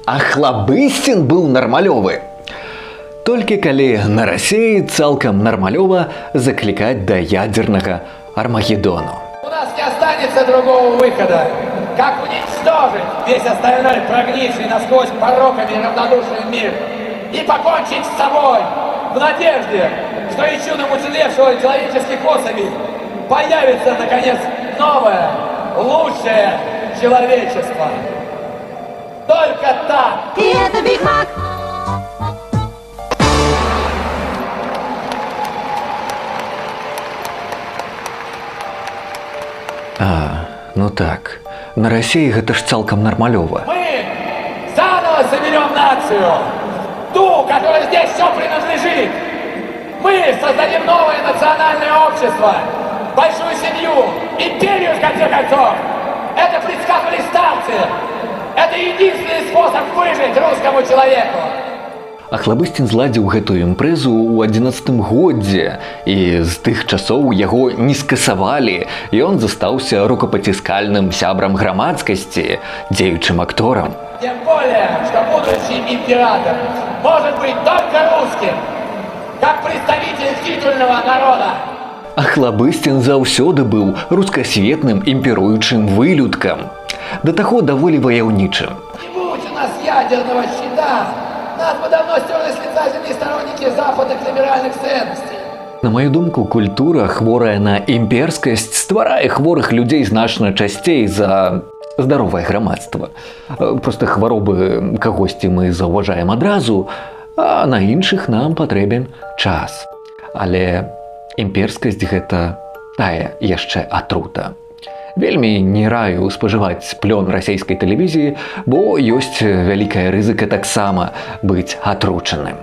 Ахлабыстин быў нармалёвы. Толькі калі на Расіі цалкам нармалёва закликать до ядерного Армагеддону. У нас не останется другого выхода, как уничтожить весь остальной прогнивший насквозь пороками и равнодушный мир и покончить с собой в надежде, что и чудом уцелевшего человеческих особей появится, наконец, новое, лучшее человечество. Только так! И это Биг Мак! Ну так, на России гэта ж цалкам нармалёва. Мы заново соберем нацию, ту, которой здесь все принадлежит. Мы создадим новое национальное общество, большую семью, империю, в конце концов. Это предсказывали старцы. Это единственный способ выжить русскому человеку. Ахлабыстин зладзіў гэтую імпрэзу ў 11 годзе, і з тых часоў яго не скасавалі, і ён застаўся рукапаціскальным сябрам грамадскасці, дзеючым акторам. Тем более, что будущий император может быть только русским, как представитель титульного народа. Ахлабыстин заўсёды быў рускасветным імперуючым вылюдкам, да таго даволі ваяўнічым. Не будь у нас ядерного щита, нас бы давно стерли с лица земли сторонники западных либеральных ценностей. На мою думку, культура, хворая на імперскасць, стварае хворых людзей значна часцей за здаровае грамадства. Просто хваробы кагосьці мы заўважаем адразу, а на іншых нам патрэбен час. Але імперскасць гэта тая яшчэ атрута. Вельмі не раю спажываць плён расійскай тэлевізіі, бо ёсць вялікая рызыка таксама быць атручаным.